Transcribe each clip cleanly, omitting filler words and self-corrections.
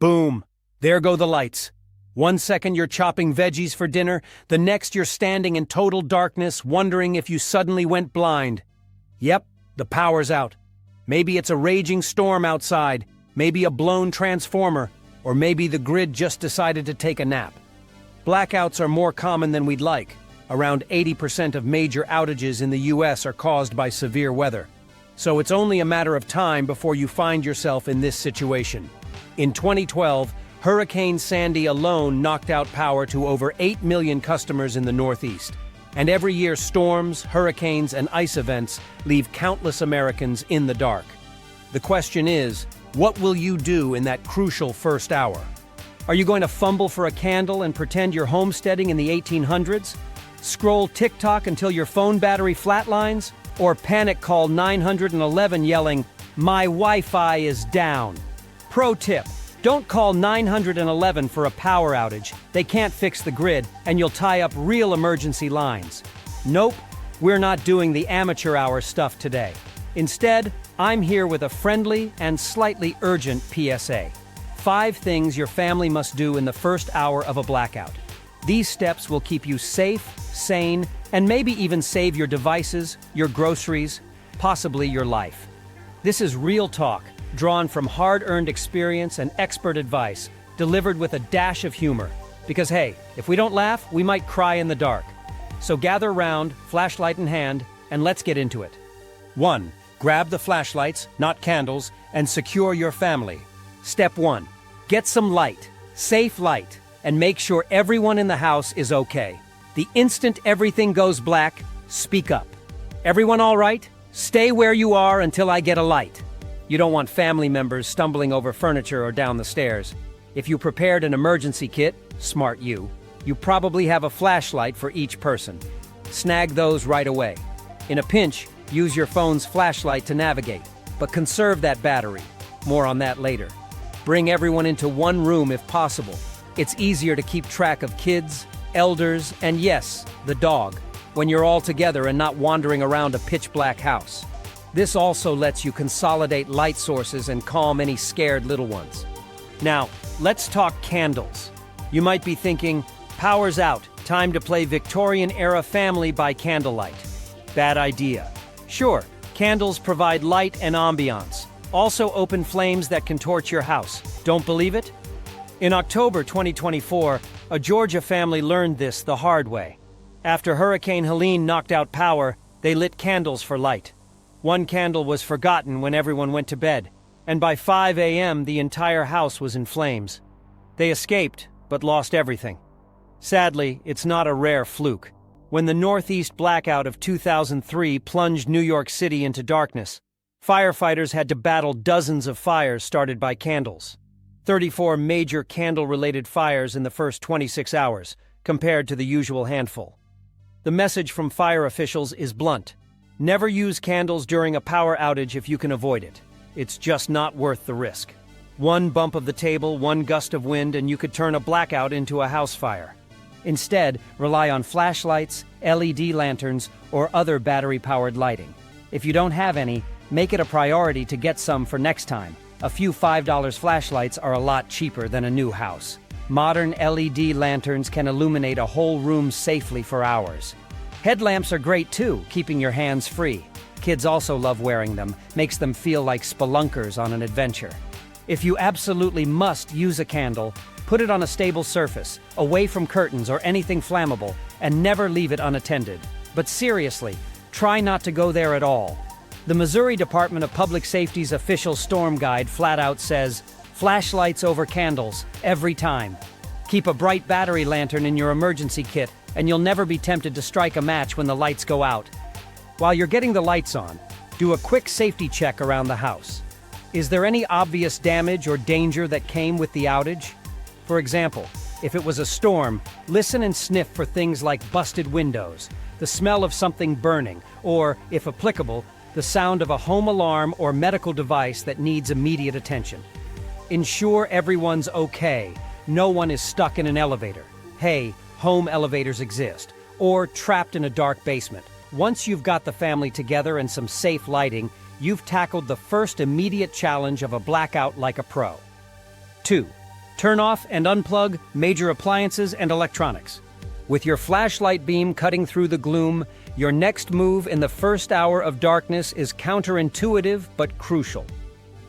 Boom! There go the lights. 1 second you're chopping veggies for dinner, the next you're standing in total darkness, wondering if you suddenly went blind. Yep, the power's out. Maybe it's a raging storm outside, maybe a blown transformer, or maybe the grid just decided to take a nap. Blackouts are more common than we'd like. Around 80% of major outages in the US are caused by severe weather. So it's only a matter of time before you find yourself in this situation. In 2012, Hurricane Sandy alone knocked out power to over 8 million customers in the Northeast. And every year storms, hurricanes, and ice events leave countless Americans in the dark. The question is, what will you do in that crucial first hour? Are you going to fumble for a candle and pretend you're homesteading in the 1800s? Scroll TikTok until your phone battery flatlines? Or panic call 911 yelling, "My Wi-Fi is down"? Pro tip: don't call 911 for a power outage. They can't fix the grid, and you'll tie up real emergency lines. Nope, we're not doing the amateur hour stuff today. Instead, I'm here with a friendly and slightly urgent PSA. 5 things your family must do in the first hour of a blackout. These steps will keep you safe, sane, and maybe even save your devices, your groceries, possibly your life. This is real talk, drawn from hard-earned experience and expert advice, delivered with a dash of humor. Because hey, if we don't laugh, we might cry in the dark. So gather round, flashlight in hand, and let's get into it. 1. Grab the flashlights, not candles, and secure your family. Step 1. Get some light, safe light, and make sure everyone in the house is okay. The instant everything goes black, speak up. Everyone all right? Stay where you are until I get a light. You don't want family members stumbling over furniture or down the stairs. If you prepared an emergency kit, smart you probably have a flashlight for each person. Snag those right away. In a pinch, use your phone's flashlight to navigate, but conserve that battery. More on that later. Bring everyone into one room if possible. It's easier to keep track of kids, elders, and yes, the dog, when you're all together and not wandering around a pitch-black house. This also lets you consolidate light sources and calm any scared little ones. Now, let's talk candles. You might be thinking, power's out, time to play Victorian-era Family by candlelight. Bad idea. Sure, candles provide light and ambiance. Also open flames that can torch your house. Don't believe it? In October 2024, a Georgia family learned this the hard way. After Hurricane Helene knocked out power, they lit candles for light. One candle was forgotten when everyone went to bed, and by 5 a.m. the entire house was in flames. They escaped, but lost everything. Sadly, it's not a rare fluke. When the Northeast blackout of 2003 plunged New York City into darkness, firefighters had to battle dozens of fires started by candles. 34 major candle-related fires in the first 26 hours, compared to the usual handful. The message from fire officials is blunt. Never use candles during a power outage if you can avoid it. It's just not worth the risk. One bump of the table, one gust of wind, and you could turn a blackout into a house fire. Instead, rely on flashlights, LED lanterns, or other battery-powered lighting. If you don't have any, make it a priority to get some for next time. A few $5 flashlights are a lot cheaper than a new house. Modern LED lanterns can illuminate a whole room safely for hours. Headlamps are great too, keeping your hands free. Kids also love wearing them, makes them feel like spelunkers on an adventure. If you absolutely must use a candle, put it on a stable surface, away from curtains or anything flammable, and never leave it unattended. But seriously, try not to go there at all. The Missouri Department of Public Safety's official storm guide flat out says, flashlights over candles, every time. Keep a bright battery lantern in your emergency kit, and you'll never be tempted to strike a match when the lights go out. While you're getting the lights on, do a quick safety check around the house. Is there any obvious damage or danger that came with the outage? For example, if it was a storm, listen and sniff for things like busted windows, the smell of something burning, or, if applicable, the sound of a home alarm or medical device that needs immediate attention. Ensure everyone's okay. No one is stuck in an elevator. Hey, home elevators exist. Or trapped in a dark basement. Once you've got the family together and some safe lighting, you've tackled the first immediate challenge of a blackout like a pro. 2. Turn off and unplug major appliances and electronics. With your flashlight beam cutting through the gloom, your next move in the first hour of darkness is counterintuitive but crucial.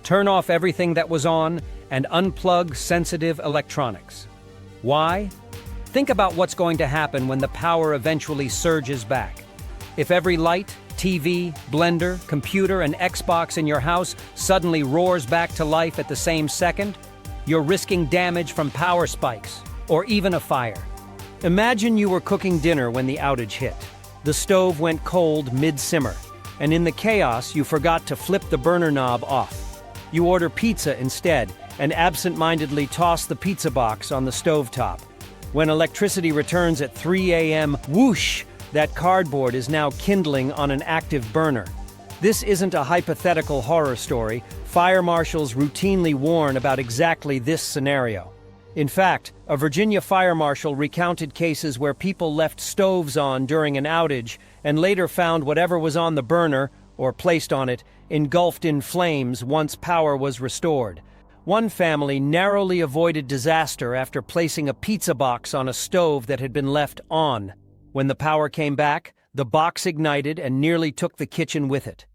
Turn off everything that was on and unplug sensitive electronics. Why? Think about what's going to happen when the power eventually surges back. If every light, TV, blender, computer, and Xbox in your house suddenly roars back to life at the same second, you're risking damage from power spikes or even a fire. Imagine you were cooking dinner when the outage hit. The stove went cold mid-simmer, and in the chaos you forgot to flip the burner knob off. You order pizza instead and absent-mindedly toss the pizza box on the stovetop. When electricity returns at 3 a.m., whoosh, that cardboard is now kindling on an active burner. This isn't a hypothetical horror story. Fire marshals routinely warn about exactly this scenario. In fact, a Virginia fire marshal recounted cases where people left stoves on during an outage and later found whatever was on the burner, or placed on it, engulfed in flames once power was restored. One family narrowly avoided disaster after placing a pizza box on a stove that had been left on. When the power came back, the box ignited and nearly took the kitchen with it.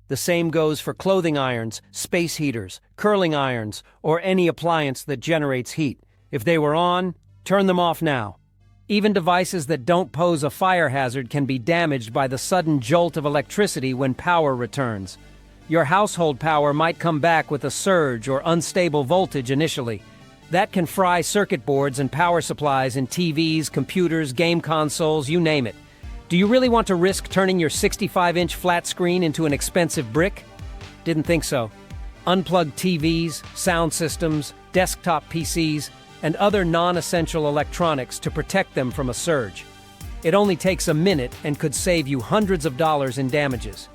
The same goes for clothing irons, space heaters, curling irons, or any appliance that generates heat. If they were on, turn them off now. Even devices that don't pose a fire hazard can be damaged by the sudden jolt of electricity when power returns. Your household power might come back with a surge or unstable voltage initially. That can fry circuit boards and power supplies in TVs, computers, game consoles, you name it. Do you really want to risk turning your 65-inch flat screen into an expensive brick? Didn't think so. Unplug TVs, sound systems, desktop PCs, and other non-essential electronics to protect them from a surge. It only takes a minute and could save you hundreds of dollars in damages.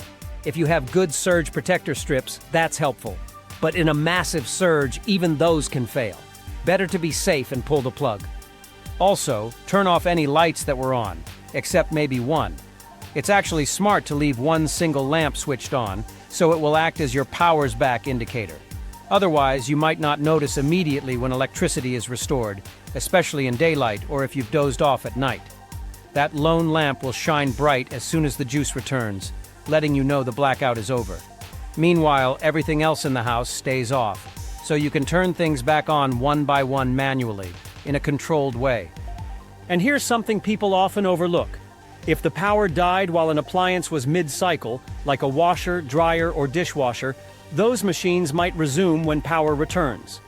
If you have good surge protector strips, that's helpful. But in a massive surge, even those can fail. Better to be safe and pull the plug. Also, turn off any lights that were on, except maybe one. It's actually smart to leave one single lamp switched on, so it will act as your power's back indicator. Otherwise, you might not notice immediately when electricity is restored, especially in daylight or if you've dozed off at night. That lone lamp will shine bright as soon as the juice returns, letting you know the blackout is over. Meanwhile, everything else in the house stays off, so you can turn things back on one by one manually, in a controlled way. And here's something people often overlook. If the power died while an appliance was mid-cycle, like a washer, dryer, or dishwasher, those machines might resume when power returns.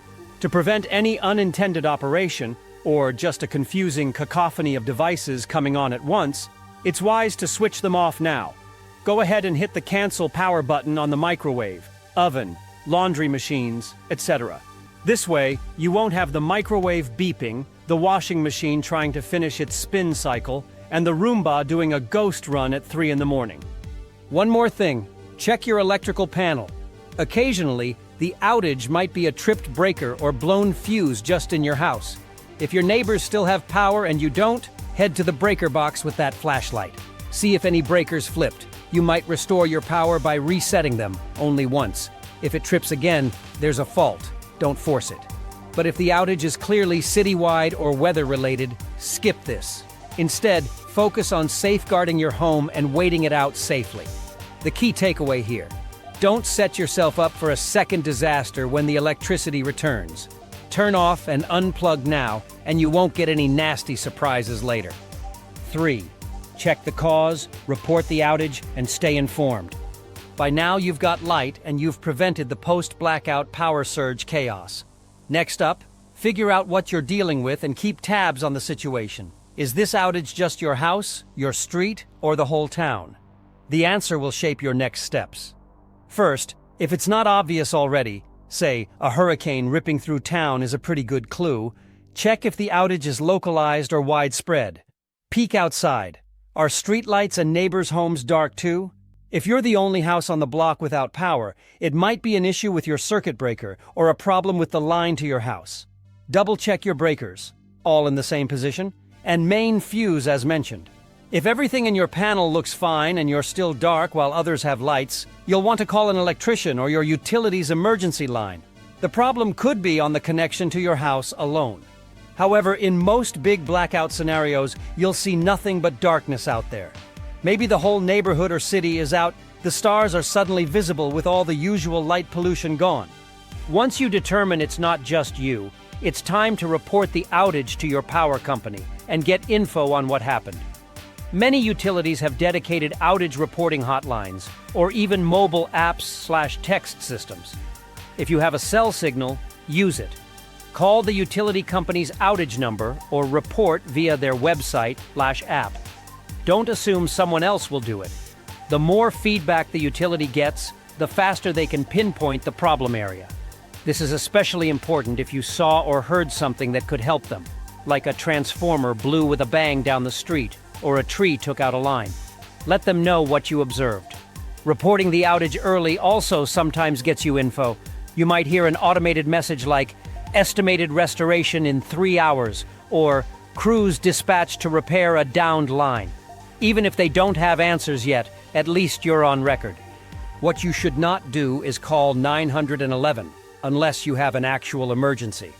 To prevent any unintended operation, or just a confusing cacophony of devices coming on at once, it's wise to switch them off now. Go ahead and hit the cancel power button on the microwave, oven, laundry machines, etc. This way, you won't have the microwave beeping, the washing machine trying to finish its spin cycle, and the Roomba doing a ghost run at 3 in the morning. One more thing, check your electrical panel. Occasionally, the outage might be a tripped breaker or blown fuse just in your house. If your neighbors still have power and you don't, head to the breaker box with that flashlight. See if any breakers flipped. You might restore your power by resetting them, only once. If it trips again, there's a fault. Don't force it. But if the outage is clearly citywide or weather-related, skip this. Instead, focus on safeguarding your home and waiting it out safely. The key takeaway here: don't set yourself up for a second disaster when the electricity returns. Turn off and unplug now, and you won't get any nasty surprises later. 3. Check the cause, report the outage, and stay informed. By now you've got light and you've prevented the post-blackout power surge chaos. Next up, figure out what you're dealing with and keep tabs on the situation. Is this outage just your house, your street, or the whole town? The answer will shape your next steps. First, if it's not obvious already, say a hurricane ripping through town is a pretty good clue, check if the outage is localized or widespread. Peek outside. Are streetlights and neighbors' homes dark too? If you're the only house on the block without power, it might be an issue with your circuit breaker or a problem with the line to your house. Double-check your breakers, all in the same position, and main fuse as mentioned. If everything in your panel looks fine and you're still dark while others have lights, you'll want to call an electrician or your utilities emergency line. The problem could be on the connection to your house alone. However, in most big blackout scenarios, you'll see nothing but darkness out there. Maybe the whole neighborhood or city is out, the stars are suddenly visible with all the usual light pollution gone. Once you determine it's not just you, it's time to report the outage to your power company and get info on what happened. Many utilities have dedicated outage reporting hotlines or even mobile apps/text systems. If you have a cell signal, use it. Call the utility company's outage number or report via their website/app. Don't assume someone else will do it. The more feedback the utility gets, the faster they can pinpoint the problem area. This is especially important if you saw or heard something that could help them, like a transformer blew with a bang down the street or a tree took out a line. Let them know what you observed. Reporting the outage early also sometimes gets you info. You might hear an automated message like, "Estimated restoration in 3 hours," or "Crews dispatched to repair a downed line." Even if they don't have answers yet, at least you're on record. What you should not do is call 911, unless you have an actual emergency.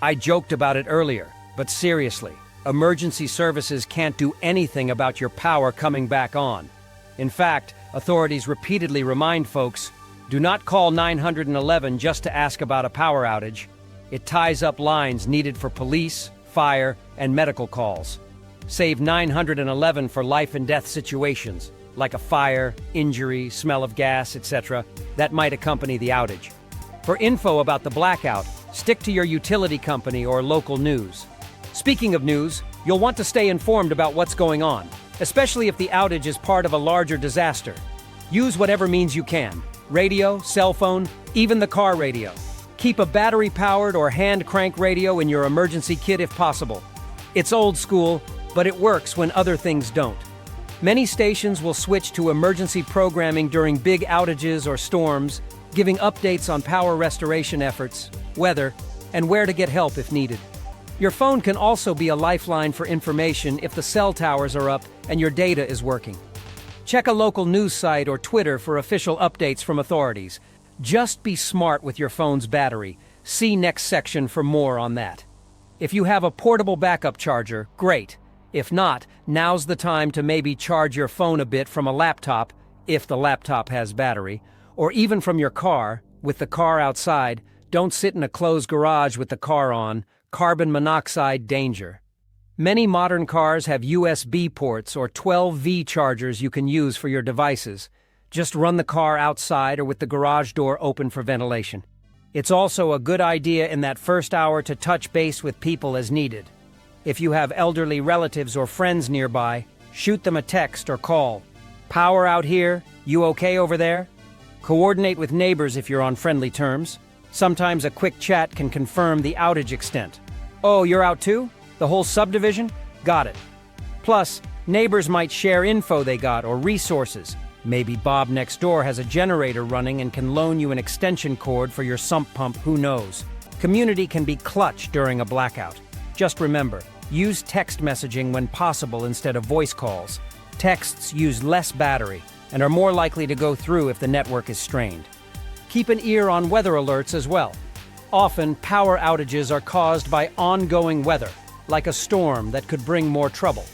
I joked about it earlier, but seriously, emergency services can't do anything about your power coming back on. In fact, authorities repeatedly remind folks, do not call 911 just to ask about a power outage. It ties up lines needed for police, fire, and medical calls. Save 911 for life and death situations, like a fire, injury, smell of gas, etc., that might accompany the outage. For info about the blackout, stick to your utility company or local news. Speaking of news, you'll want to stay informed about what's going on, especially if the outage is part of a larger disaster. Use whatever means you can: radio, cell phone, even the car radio. Keep a battery-powered or hand-crank radio in your emergency kit if possible. It's old school, but it works when other things don't. Many stations will switch to emergency programming during big outages or storms, giving updates on power restoration efforts, weather, and where to get help if needed. Your phone can also be a lifeline for information if the cell towers are up and your data is working. Check a local news site or Twitter for official updates from authorities. Just be smart with your phone's battery. See next section for more on that. If you have a portable backup charger, great. If not, now's the time to maybe charge your phone a bit from a laptop, if the laptop has battery, or even from your car, with the car outside. Don't sit in a closed garage with the car on. Carbon monoxide danger. Many modern cars have USB ports or 12V chargers you can use for your devices. Just run the car outside or with the garage door open for ventilation. It's also a good idea in that first hour to touch base with people as needed. If you have elderly relatives or friends nearby, shoot them a text or call. Power out here? You okay over there? Coordinate with neighbors if you're on friendly terms. Sometimes a quick chat can confirm the outage extent. Oh, you're out too? The whole subdivision? Got it. Plus, neighbors might share info they got or resources. Maybe Bob next door has a generator running and can loan you an extension cord for your sump pump, who knows? Community can be clutch during a blackout. Just remember, use text messaging when possible instead of voice calls. Texts use less battery and are more likely to go through if the network is strained. Keep an ear on weather alerts as well. Often, power outages are caused by ongoing weather, like a storm that could bring more trouble.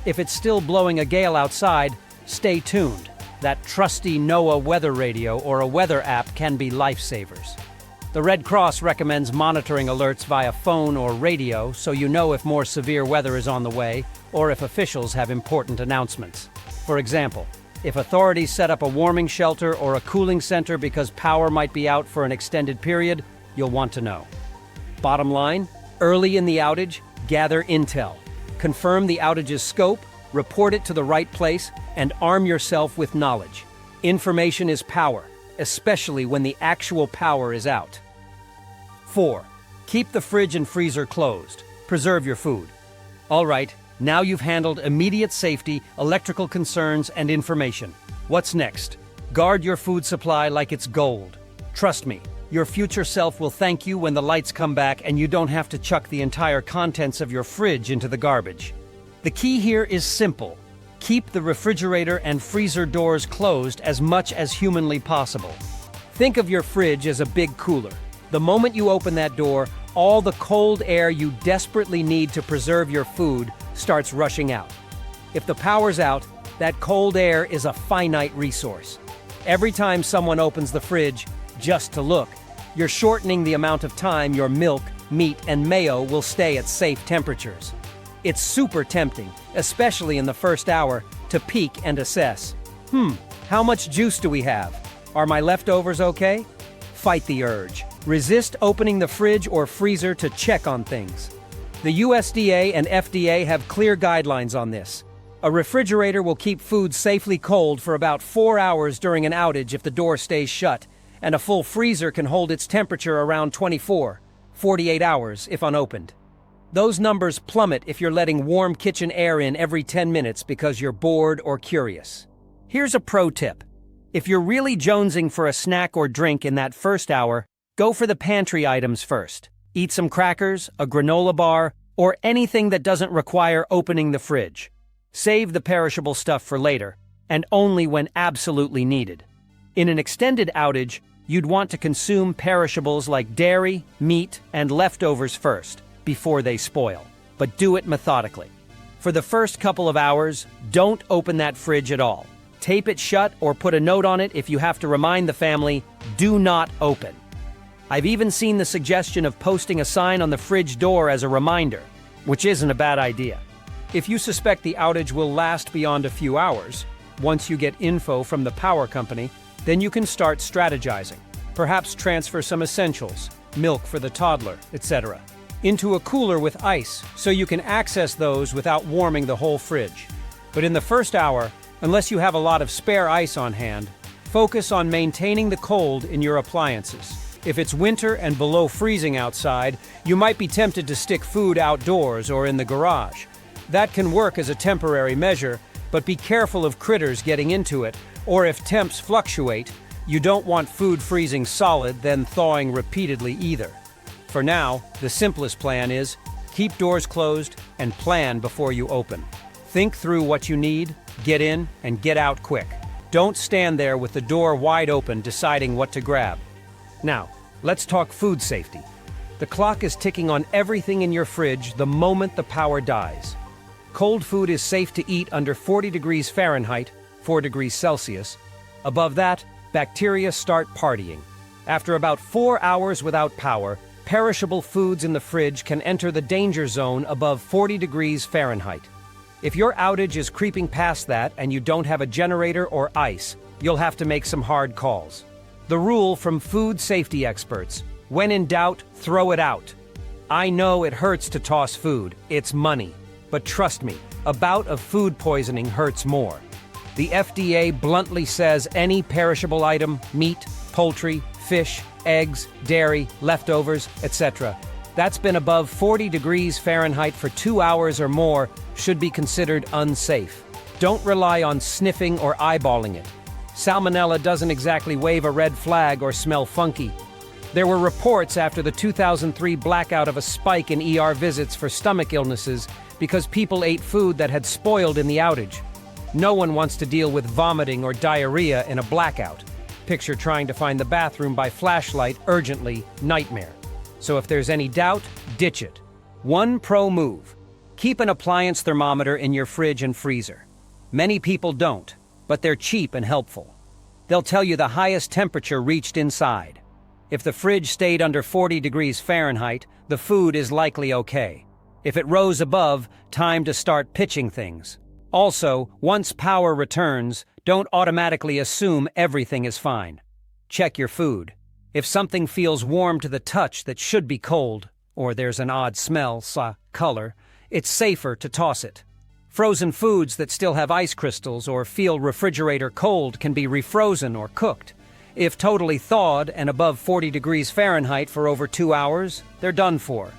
If it's still blowing a gale outside, stay tuned. That trusty NOAA weather radio or a weather app can be lifesavers. The Red Cross recommends monitoring alerts via phone or radio so you know if more severe weather is on the way or if officials have important announcements. For example, if authorities set up a warming shelter or a cooling center because power might be out for an extended period, you'll want to know. Bottom line, early in the outage, gather intel. Confirm the outage's scope, report it to the right place, and arm yourself with knowledge. Information is power, especially when the actual power is out. 4. Keep the fridge and freezer closed. Preserve your food. All right, now you've handled immediate safety, electrical concerns, and information. What's next? Guard your food supply like it's gold. Trust me, your future self will thank you when the lights come back and you don't have to chuck the entire contents of your fridge into the garbage. The key here is simple. Keep the refrigerator and freezer doors closed as much as humanly possible. Think of your fridge as a big cooler. The moment you open that door, all the cold air you desperately need to preserve your food starts rushing out. If the power's out, that cold air is a finite resource. Every time someone opens the fridge, just to look, you're shortening the amount of time your milk, meat, and mayo will stay at safe temperatures. It's super tempting, especially in the first hour, to peek and assess. How much juice do we have? Are my leftovers okay? Fight the urge. Resist opening the fridge or freezer to check on things. The USDA and FDA have clear guidelines on this. A refrigerator will keep food safely cold for about 4 hours during an outage if the door stays shut, and a full freezer can hold its temperature around 48 hours if unopened. Those numbers plummet if you're letting warm kitchen air in every 10 minutes because you're bored or curious. Here's a pro tip. If you're really jonesing for a snack or drink in that first hour, go for the pantry items first. Eat some crackers, a granola bar, or anything that doesn't require opening the fridge. Save the perishable stuff for later, and only when absolutely needed. In an extended outage, you'd want to consume perishables like dairy, meat, and leftovers first, before they spoil. But do it methodically. For the first couple of hours, don't open that fridge at all. Tape it shut or put a note on it if you have to remind the family, do not open. I've even seen the suggestion of posting a sign on the fridge door as a reminder, which isn't a bad idea. If you suspect the outage will last beyond a few hours, once you get info from the power company, then you can start strategizing. Perhaps transfer some essentials, milk for the toddler, etc., into a cooler with ice so you can access those without warming the whole fridge. But in the first hour, unless you have a lot of spare ice on hand, focus on maintaining the cold in your appliances. If it's winter and below freezing outside, you might be tempted to stick food outdoors or in the garage. That can work as a temporary measure, but be careful of critters getting into it, or if temps fluctuate, you don't want food freezing solid then thawing repeatedly either. For now, the simplest plan is keep doors closed and plan before you open. Think through what you need, get in, and get out quick. Don't stand there with the door wide open deciding what to grab. Now, let's talk food safety. The clock is ticking on everything in your fridge the moment the power dies. Cold food is safe to eat under 40 degrees Fahrenheit, 4 degrees Celsius. Above that, bacteria start partying. After about 4 hours without power, perishable foods in the fridge can enter the danger zone above 40 degrees Fahrenheit. If your outage is creeping past that and you don't have a generator or ice, you'll have to make some hard calls. The rule from food safety experts: when in doubt, throw it out. I know it hurts to toss food, it's money. But trust me, a bout of food poisoning hurts more. The FDA bluntly says any perishable item, meat, poultry, fish, eggs, dairy, leftovers, etc., that's been above 40 degrees Fahrenheit for 2 hours or more should be considered unsafe. Don't rely on sniffing or eyeballing it. Salmonella doesn't exactly wave a red flag or smell funky. There were reports after the 2003 blackout of a spike in ER visits for stomach illnesses because people ate food that had spoiled in the outage. No one wants to deal with vomiting or diarrhea in a blackout. Picture trying to find the bathroom by flashlight urgently, nightmare. So if there's any doubt, ditch it. One pro move: keep an appliance thermometer in your fridge and freezer. Many people don't, but they're cheap and helpful. They'll tell you the highest temperature reached inside. If the fridge stayed under 40 degrees Fahrenheit, the food is likely okay. If it rose above, time to start pitching things. Also, once power returns, don't automatically assume everything is fine. Check your food. If something feels warm to the touch that should be cold, or there's an odd smell, color, it's safer to toss it. Frozen foods that still have ice crystals or feel refrigerator cold can be refrozen or cooked. If totally thawed and above 40 degrees Fahrenheit for over 2 hours, they're done for.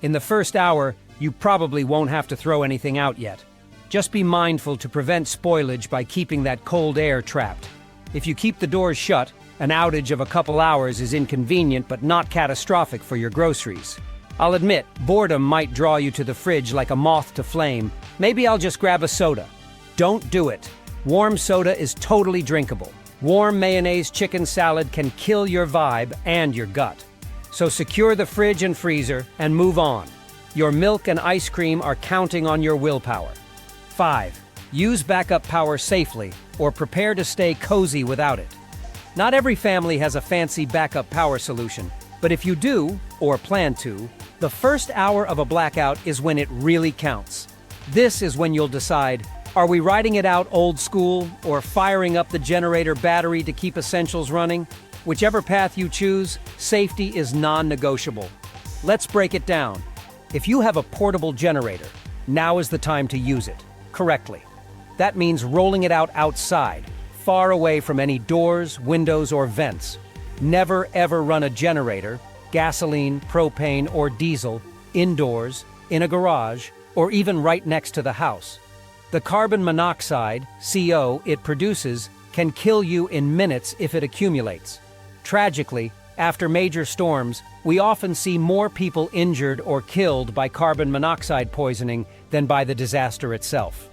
In the first hour, you probably won't have to throw anything out yet. Just be mindful to prevent spoilage by keeping that cold air trapped. If you keep the doors shut, an outage of a couple hours is inconvenient but not catastrophic for your groceries. I'll admit, boredom might draw you to the fridge like a moth to flame. Maybe I'll just grab a soda. Don't do it. Warm soda is totally drinkable. Warm mayonnaise chicken salad can kill your vibe and your gut. So secure the fridge and freezer and move on. Your milk and ice cream are counting on your willpower. 5. Use backup power safely or prepare to stay cozy without it. Not every family has a fancy backup power solution, but if you do, or plan to, the first hour of a blackout is when it really counts. This is when you'll decide, are we riding it out old school or firing up the generator battery to keep essentials running? Whichever path you choose, safety is non-negotiable. Let's break it down. If you have a portable generator, now is the time to use it correctly. That means rolling it out outside, far away from any doors, windows, or vents. Never ever run a generator, gasoline, propane, or diesel, indoors, in a garage, or even right next to the house. The carbon monoxide, CO, it produces can kill you in minutes if it accumulates. Tragically, after major storms, we often see more people injured or killed by carbon monoxide poisoning than by the disaster itself.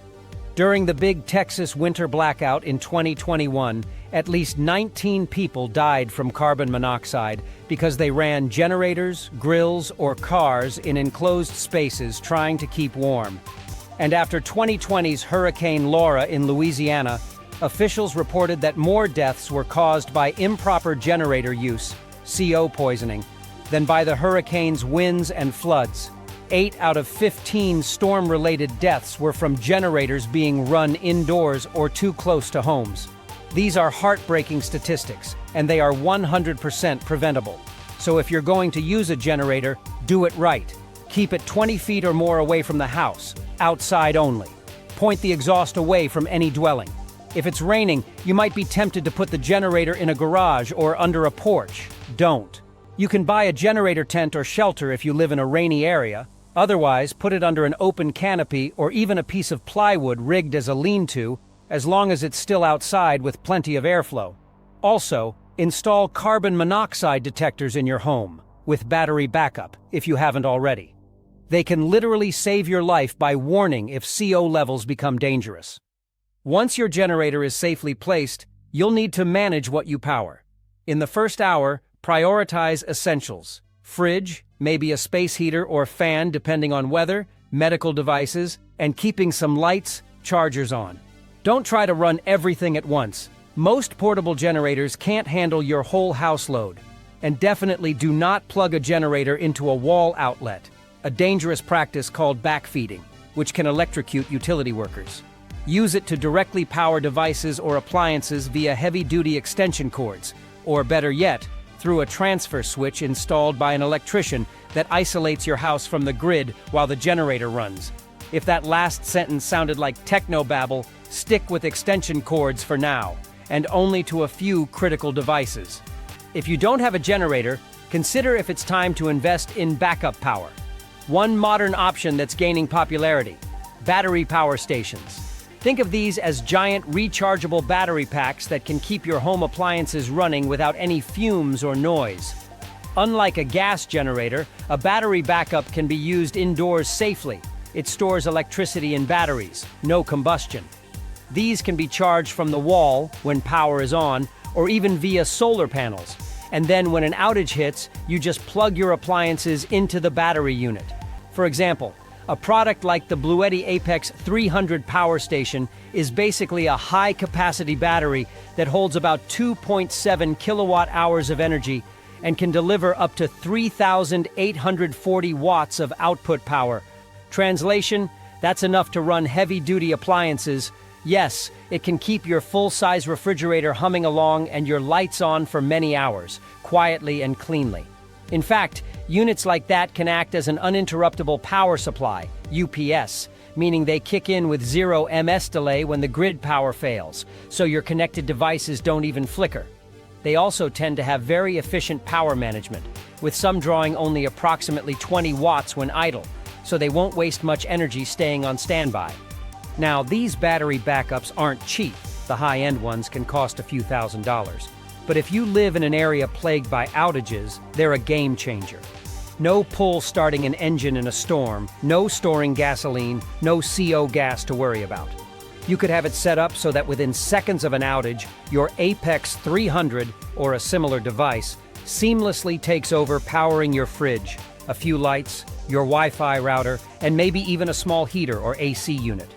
During the big Texas winter blackout in 2021, at least 19 people died from carbon monoxide because they ran generators, grills, or cars in enclosed spaces trying to keep warm. And after 2020's Hurricane Laura in Louisiana, officials reported that more deaths were caused by improper generator use, CO poisoning, than by the hurricane's winds and floods. 8 out of 15 storm-related deaths were from generators being run indoors or too close to homes. These are heartbreaking statistics, and they are 100% preventable. So if you're going to use a generator, do it right. Keep it 20 feet or more away from the house, outside only. Point the exhaust away from any dwelling. If it's raining, you might be tempted to put the generator in a garage or under a porch. Don't. You can buy a generator tent or shelter if you live in a rainy area. Otherwise, put it under an open canopy or even a piece of plywood rigged as a lean-to, as long as it's still outside with plenty of airflow. Also, install carbon monoxide detectors in your home, with battery backup, if you haven't already. They can literally save your life by warning if CO levels become dangerous. Once your generator is safely placed, you'll need to manage what you power. In the first hour, prioritize essentials. Fridge, maybe a space heater or fan depending on weather, medical devices, and keeping some lights, chargers on. Don't try to run everything at once. Most portable generators can't handle your whole house load. And definitely do not plug a generator into a wall outlet, a dangerous practice called backfeeding, which can electrocute utility workers. Use it to directly power devices or appliances via heavy-duty extension cords, or better yet, through a transfer switch installed by an electrician that isolates your house from the grid while the generator runs. If that last sentence sounded like technobabble, stick with extension cords for now, and only to a few critical devices. If you don't have a generator, consider if it's time to invest in backup power. One modern option that's gaining popularity: battery power stations. Think of these as giant rechargeable battery packs that can keep your home appliances running without any fumes or noise. Unlike a gas generator, a battery backup can be used indoors safely. It stores electricity in batteries, no combustion. These can be charged from the wall when power is on, or even via solar panels. And then when an outage hits, you just plug your appliances into the battery unit. For example, a product like the Blackout Apex 300 power station is basically a high-capacity battery that holds about 2.7 kilowatt-hours of energy and can deliver up to 3,840 watts of output power. Translation, that's enough to run heavy-duty appliances. Yes, it can keep your full-size refrigerator humming along and your lights on for many hours, quietly and cleanly. In fact, units like that can act as an uninterruptible power supply, UPS, meaning they kick in with 0 ms delay when the grid power fails, so your connected devices don't even flicker. They also tend to have very efficient power management, with some drawing only approximately 20 watts when idle, so they won't waste much energy staying on standby. Now, these battery backups aren't cheap. The high-end ones can cost a few $1,000s. But if you live in an area plagued by outages, they're a game changer. No pull starting an engine in a storm, no storing gasoline, no CO gas to worry about. You could have it set up so that within seconds of an outage, your Apex 300 or a similar device seamlessly takes over, powering your fridge, a few lights, your Wi-Fi router, and maybe even a small heater or AC unit.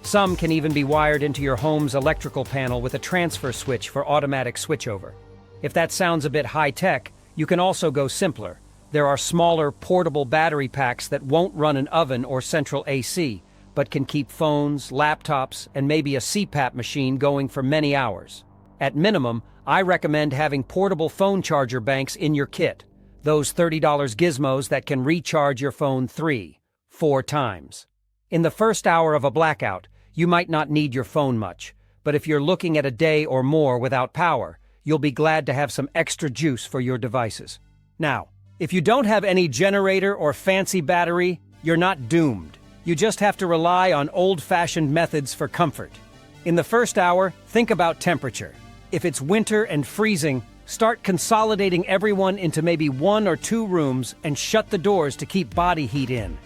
Some can even be wired into your home's electrical panel with a transfer switch for automatic switchover. If that sounds a bit high-tech, you can also go simpler. There are smaller, portable battery packs that won't run an oven or central AC, but can keep phones, laptops, and maybe a CPAP machine going for many hours. At minimum, I recommend having portable phone charger banks in your kit, those $30 gizmos that can recharge your phone 3-4 times. In the first hour of a blackout, you might not need your phone much, but if you're looking at a day or more without power, you'll be glad to have some extra juice for your devices. Now, if you don't have any generator or fancy battery, you're not doomed. You just have to rely on old-fashioned methods for comfort. In the first hour, think about temperature. If it's winter and freezing, start consolidating everyone into maybe 1 or 2 rooms and shut the doors to keep body heat in.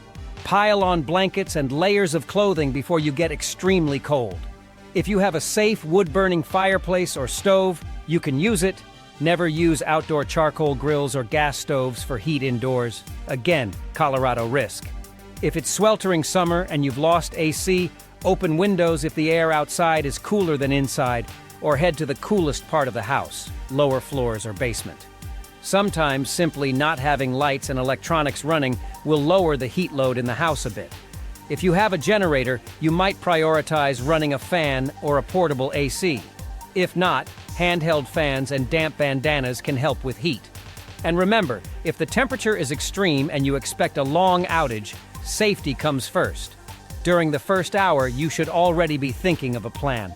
Pile on blankets and layers of clothing before you get extremely cold. If you have a safe wood-burning fireplace or stove, you can use it. Never use outdoor charcoal grills or gas stoves for heat indoors. Again, Colorado risk. If it's sweltering summer and you've lost AC, open windows if the air outside is cooler than inside, or head to the coolest part of the house, lower floors or basement. Sometimes simply not having lights and electronics running will lower the heat load in the house a bit. If you have a generator, you might prioritize running a fan or a portable AC. If not, handheld fans and damp bandanas can help with heat. And remember, if the temperature is extreme and you expect a long outage, safety comes first. During the first hour, you should already be thinking of a plan.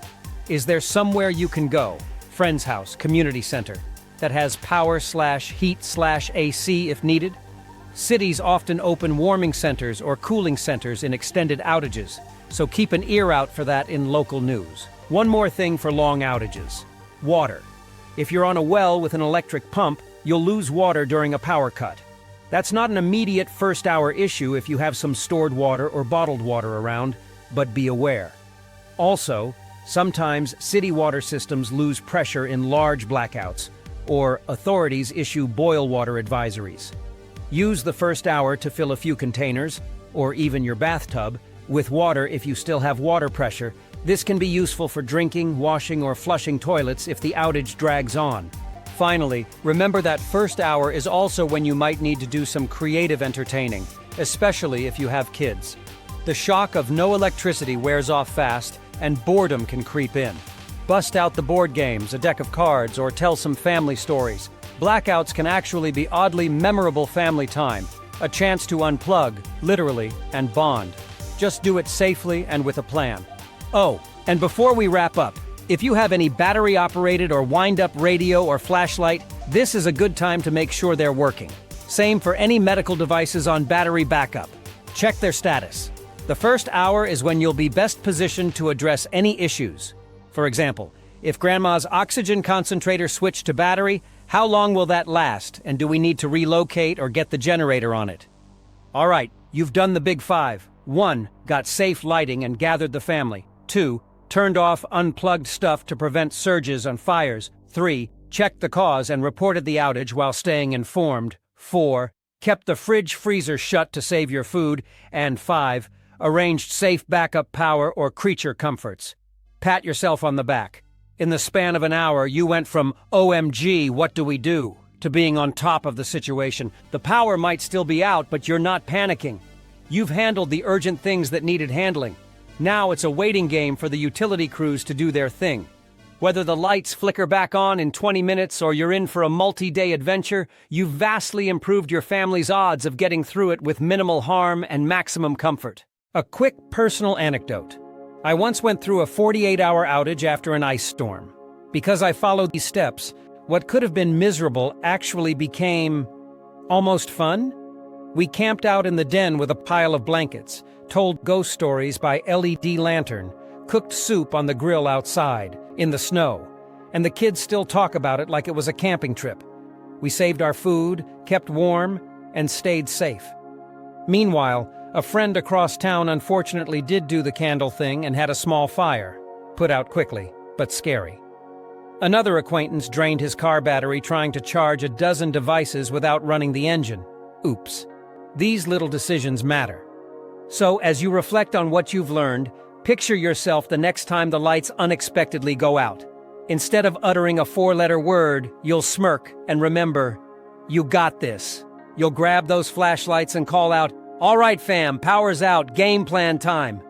Is there somewhere you can go, friend's house, community center, that has power/heat/AC if needed? Cities often open warming centers or cooling centers in extended outages, so keep an ear out for that in local news. One more thing for long outages: water. If you're on a well with an electric pump, you'll lose water during a power cut. That's not an immediate first-hour issue if you have some stored water or bottled water around, but be aware. Also, sometimes city water systems lose pressure in large blackouts, or authorities issue boil water advisories. Use the first hour to fill a few containers, or even your bathtub, with water if you still have water pressure. This can be useful for drinking, washing, or flushing toilets if the outage drags on. Finally, remember that first hour is also when you might need to do some creative entertaining, especially if you have kids. The shock of no electricity wears off fast, and boredom can creep in. Bust out the board games, a deck of cards, or tell some family stories. Blackouts can actually be oddly memorable family time, a chance to unplug, literally, and bond. Just do it safely and with a plan. Oh, and before we wrap up, if you have any battery-operated or wind-up radio or flashlight, this is a good time to make sure they're working. Same for any medical devices on battery backup. Check their status. The first hour is when you'll be best positioned to address any issues. For example, if Grandma's oxygen concentrator switched to battery, how long will that last, and do we need to relocate or get the generator on it? All right, you've done the big 5. 1. Got safe lighting and gathered the family. 2. Turned off unplugged stuff to prevent surges and fires. 3. Checked the cause and reported the outage while staying informed. 4. Kept the fridge/freezer shut to save your food. And 5. Arranged safe backup power or creature comforts. Pat yourself on the back. In the span of an hour, you went from "OMG, what do we do?" to being on top of the situation. The power might still be out, but you're not panicking. You've handled the urgent things that needed handling. Now it's a waiting game for the utility crews to do their thing. Whether the lights flicker back on in 20 minutes or you're in for a multi-day adventure, you've vastly improved your family's odds of getting through it with minimal harm and maximum comfort. A quick personal anecdote. I once went through a 48-hour outage after an ice storm. Because I followed these steps, what could have been miserable actually became almost fun. We camped out in the den with a pile of blankets, told ghost stories by LED lantern, cooked soup on the grill outside, in the snow, and the kids still talk about it like it was a camping trip. We saved our food, kept warm, and stayed safe. Meanwhile, a friend across town unfortunately did do the candle thing and had a small fire, put out quickly, but scary. Another acquaintance drained his car battery trying to charge a dozen devices without running the engine. Oops. These little decisions matter. So, as you reflect on what you've learned, picture yourself the next time the lights unexpectedly go out. Instead of uttering a four-letter word, you'll smirk and remember, you got this. You'll grab those flashlights and call out, "All right, fam, power's out, game plan time."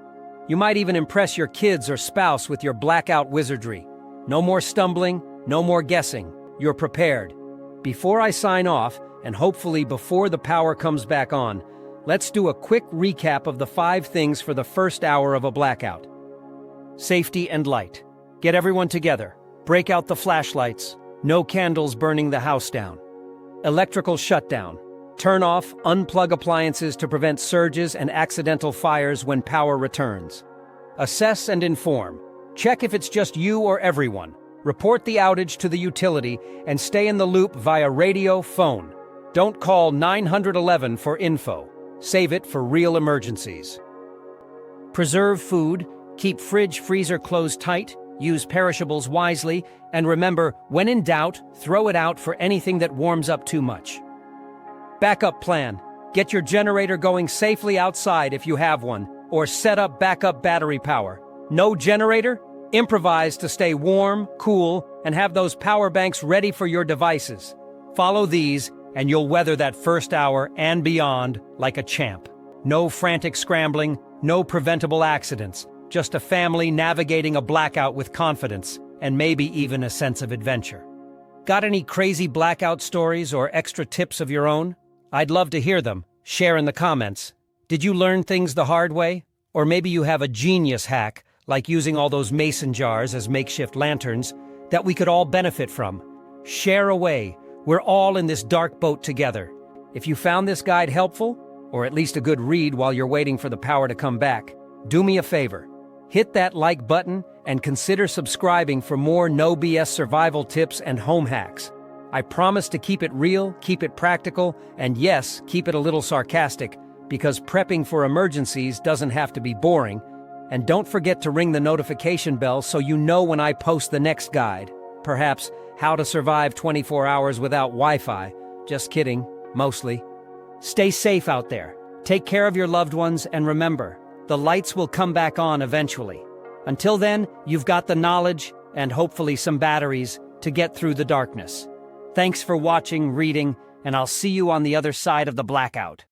You might even impress your kids or spouse with your blackout wizardry. No more stumbling, no more guessing. You're prepared. Before I sign off, and hopefully before the power comes back on, let's do a quick recap of the 5 things for the first hour of a blackout. Safety and light. Get everyone together. Break out the flashlights. No candles burning the house down. Electrical shutdown. Turn off, unplug appliances to prevent surges and accidental fires when power returns. Assess and inform. Check if it's just you or everyone. Report the outage to the utility and stay in the loop via radio, phone. Don't call 911 for info. Save it for real emergencies. Preserve food, keep fridge, freezer closed tight, use perishables wisely, and remember, when in doubt, throw it out for anything that warms up too much. Backup plan. Get your generator going safely outside if you have one, or set up backup battery power. No generator? Improvise to stay warm, cool, and have those power banks ready for your devices. Follow these, and you'll weather that first hour and beyond like a champ. No frantic scrambling, no preventable accidents, just a family navigating a blackout with confidence, and maybe even a sense of adventure. Got any crazy blackout stories or extra tips of your own? I'd love to hear them. Share in the comments. Did you learn things the hard way? Or maybe you have a genius hack, like using all those mason jars as makeshift lanterns, that we could all benefit from. Share away. We're all in this dark boat together. If you found this guide helpful, or at least a good read while you're waiting for the power to come back, do me a favor. Hit that like button and consider subscribing for more no BS survival tips and home hacks. I promise to keep it real, keep it practical, and yes, keep it a little sarcastic, because prepping for emergencies doesn't have to be boring. And don't forget to ring the notification bell so you know when I post the next guide. Perhaps how to survive 24 hours without Wi-Fi. Just kidding, mostly. Stay safe out there. Take care of your loved ones, and remember, the lights will come back on eventually. Until then, you've got the knowledge and hopefully some batteries to get through the darkness. Thanks for watching, reading, and I'll see you on the other side of the blackout.